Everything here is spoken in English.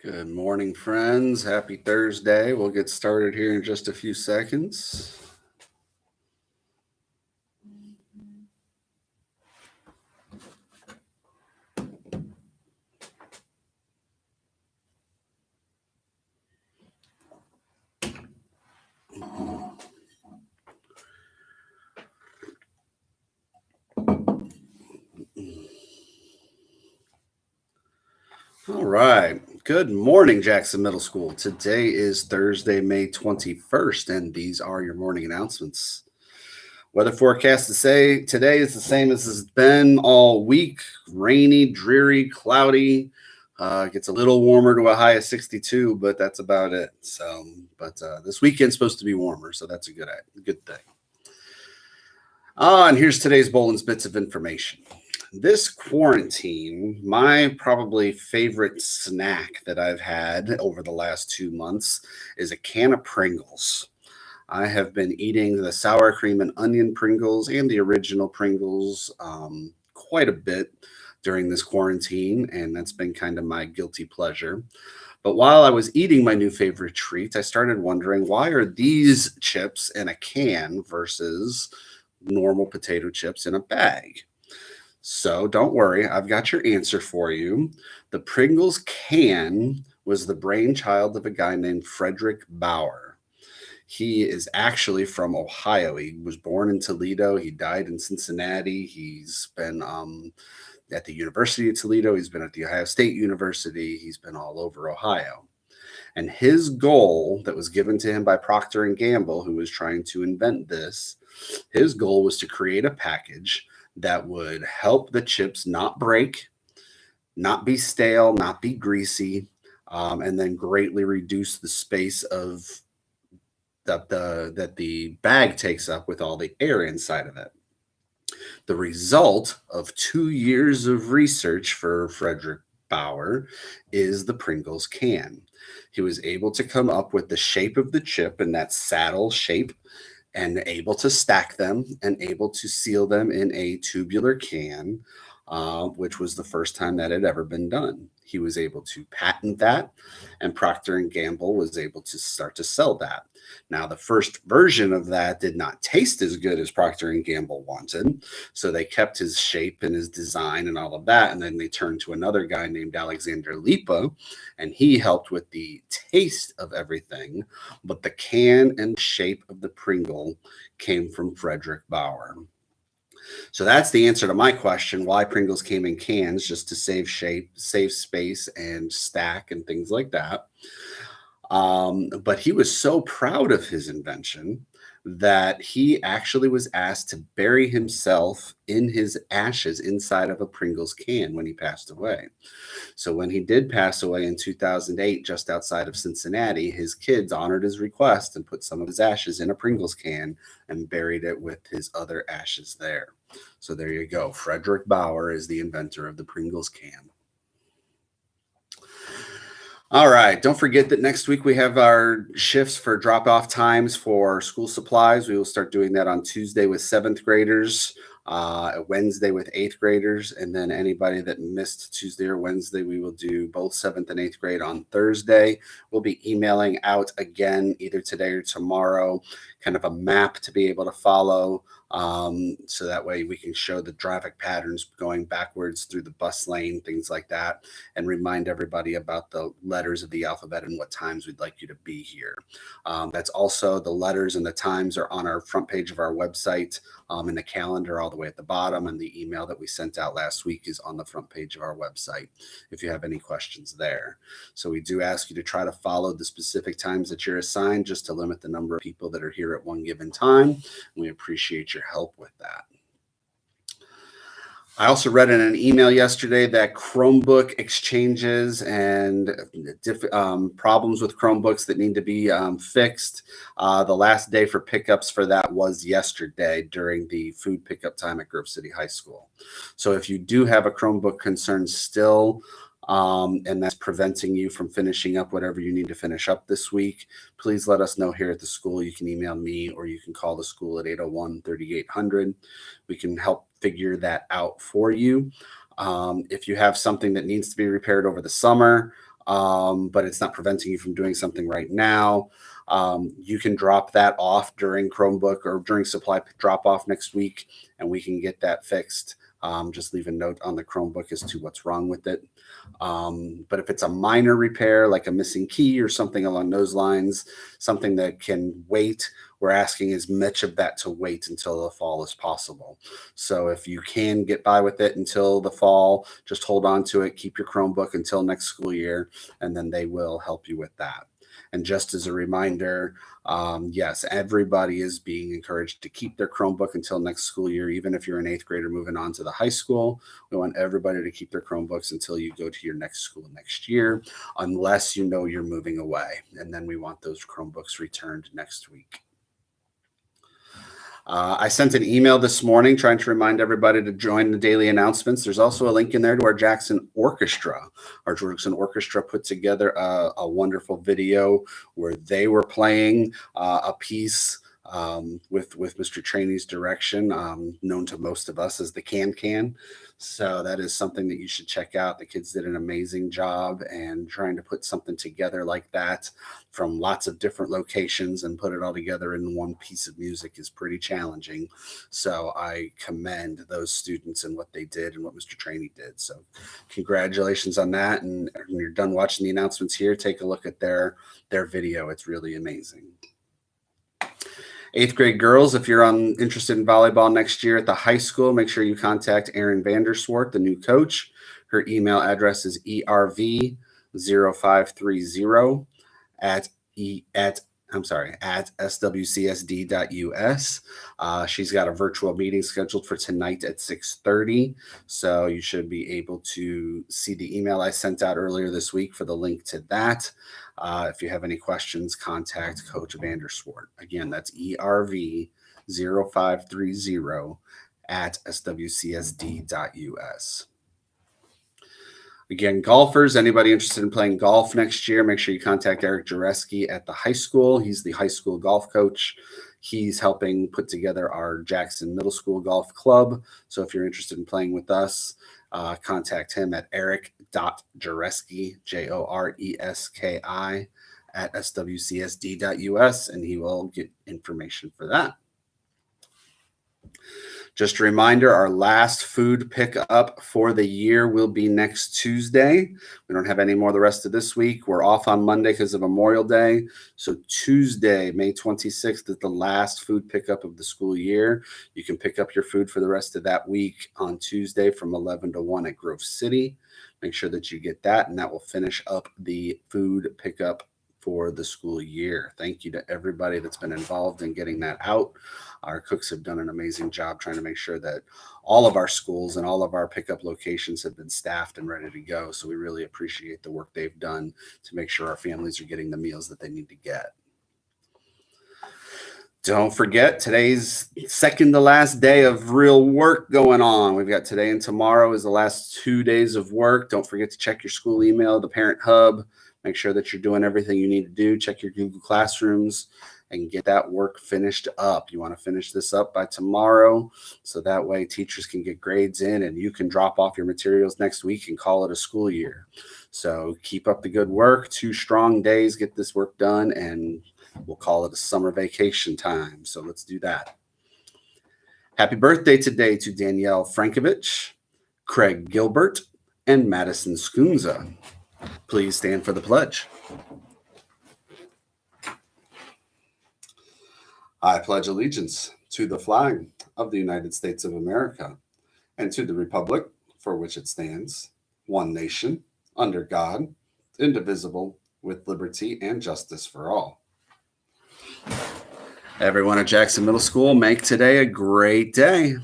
Good morning, friends. Happy Thursday. We'll get started here in just a few seconds. All right. Good morning, Jackson Middle School. Today is Thursday, May 21st, and these are your morning announcements. Weather forecast to say today is the same as it's been all week. Rainy, dreary, cloudy. Gets a little warmer to a high of 62, but that's about it. But this weekend's supposed to be warmer, so that's a good thing. And here's today's Bolin's bits of information. This quarantine, my probably favorite snack that I've had over the last 2 months is a can of Pringles. I have been eating the sour cream and onion Pringles and the original Pringles quite a bit during this quarantine, and that's been kind of my guilty pleasure. But while I was eating my new favorite treat, I started wondering, why are these chips in a can versus normal potato chips in a bag? So don't worry, I've got your answer for you. The Pringles can was the brainchild of a guy named Frederick Bauer. He is actually from Ohio. He was born in Toledo. He died in Cincinnati. He's been at the University of Toledo. He's been at the Ohio State University. He's been all over Ohio. And his goal that was given to him by Procter and Gamble, who was trying to invent this, his goal was to create a package that would help the chips not break, not be stale, not be greasy, and then greatly reduce the space of that the bag takes up with all the air inside of it. The result of 2 years of research for Frederick Bauer is the Pringles can. He was able to come up with the shape of the chip in that saddle shape, and able to stack them and able to seal them in a tubular can, which was the first time that had ever been done. He was able to patent that, and Procter and Gamble was able to start to sell that. Now, the first version of that did not taste as good as Procter and Gamble wanted, so they kept his shape and his design and all of that, and then they turned to another guy named Alexander Lipa, and he helped with the taste of everything, but the can and shape of the Pringle came from Frederick Bauer. So that's the answer to my question, why Pringles came in cans, just to save shape, save space, and stack and things like that. But he was so proud of his invention that he actually was asked to bury himself in his ashes inside of a Pringles can when he passed away. So when he did pass away in 2008, just outside of Cincinnati, his kids honored his request and put some of his ashes in a Pringles can and buried it with his other ashes there. So there you go. Frederick Bauer is the inventor of the Pringles can. All right. Don't forget that next week we have our shifts for drop-off times for school supplies. We will start doing that on Tuesday with 7th graders, Wednesday with 8th graders, and then anybody that missed Tuesday or Wednesday, we will do both 7th and 8th grade on Thursday. We'll be emailing out again either today or tomorrow, kind of a map to be able to follow. So that way we can show the traffic patterns going backwards through the bus lane, things like that, and remind everybody about the letters of the alphabet and what times we'd like you to be here. That's also the letters and the times are on our front page of our website, and the calendar all the way at the bottom, and the email that we sent out last week is on the front page of our website if you have any questions there. So we do ask you to try to follow the specific times that you're assigned, just to limit the number of people that are here at one given time. We appreciate your help with that. I also read in an email yesterday that Chromebook exchanges and problems with Chromebooks that need to be fixed. The last day for pickups for that was yesterday during the food pickup time at Grove City High School. So if you do have a Chromebook concern still, and that's preventing you from finishing up whatever you need to finish up this week, please let us know here at the school. You can email me or you can call the school at 801-3800. We can help figure that out for you. If you have something that needs to be repaired over the summer, but it's not preventing you from doing something right now. You can drop that off during Chromebook or during supply drop off next week, and we can get that fixed. Just leave a note on the Chromebook as to what's wrong with it. But if it's a minor repair, like a missing key or something along those lines, something that can wait, we're asking as much of that to wait until the fall as possible. So if you can get by with it until the fall, just hold on to it, keep your Chromebook until next school year, and then they will help you with that. And just as a reminder, yes, everybody is being encouraged to keep their Chromebook until next school year, even if you're an 8th grader moving on to the high school. We want everybody to keep their Chromebooks until you go to your next school next year, unless you know you're moving away. And then we want those Chromebooks returned next week. I sent an email this morning trying to remind everybody to join the daily announcements. There's also a link in there to our Jackson Orchestra. Our Jackson Orchestra put together a wonderful video where they were playing a piece with Mr. Trainey's direction, known to most of us as the Can. So that is something that you should check out. The kids did an amazing job, and trying to put something together like that from lots of different locations and put it all together in one piece of music is pretty challenging. So I commend those students and what they did and what Mr. Trainey did. So congratulations on that. And when you're done watching the announcements here, take a look at their video. It's really amazing. 8th grade girls, if you're interested in volleyball next year at the high school, make sure you contact Erin Vanderswart, the new coach. Her email address is erv0530 at swcsd.us. She's got a virtual meeting scheduled for tonight at 6:30. So you should be able to see the email I sent out earlier this week for the link to that. If you have any questions, contact Coach Vanderswart. Again, that's erv0530 at swcsd.us. Again, golfers, anybody interested in playing golf next year, make sure you contact Eric Jareski at the high school. He's the high school golf coach. He's helping put together our Jackson Middle School Golf Club. So if you're interested in playing with us, contact him at eric.jareski, Joreski, at swcsd.us, and he will get information for that. Just a reminder, our last food pickup for the year will be next Tuesday. We don't have any more the rest of this week. We're off on Monday because of Memorial Day. So Tuesday, May 26th is the last food pickup of the school year. You can pick up your food for the rest of that week on Tuesday from 11 to 1 at Grove City. Make sure that you get that, and that will finish up the food pickup for the school year. Thank you to everybody that's been involved in getting that out. Our cooks have done an amazing job trying to make sure that all of our schools and all of our pickup locations have been staffed and ready to go. So we really appreciate the work they've done to make sure our families are getting the meals that they need to get. Don't forget, today's second to last day of real work going on. We've got today and tomorrow is the last 2 days of work. Don't forget to check your school email, the parent hub. Make sure that you're doing everything you need to do. Check your Google Classrooms and get that work finished up. You want to finish this up by tomorrow, so that way teachers can get grades in and you can drop off your materials next week and call it a school year. So keep up the good work. 2 strong days, get this work done, and we'll call it a summer vacation time. So let's do that. Happy birthday today to Danielle Frankovich, Craig Gilbert, and Madison Skunza. Please stand for the pledge. I pledge allegiance to the flag of the United States of America and to the republic for which it stands, one nation, under God, indivisible, with liberty and justice for all. Everyone at Jackson Middle School, make today a great day.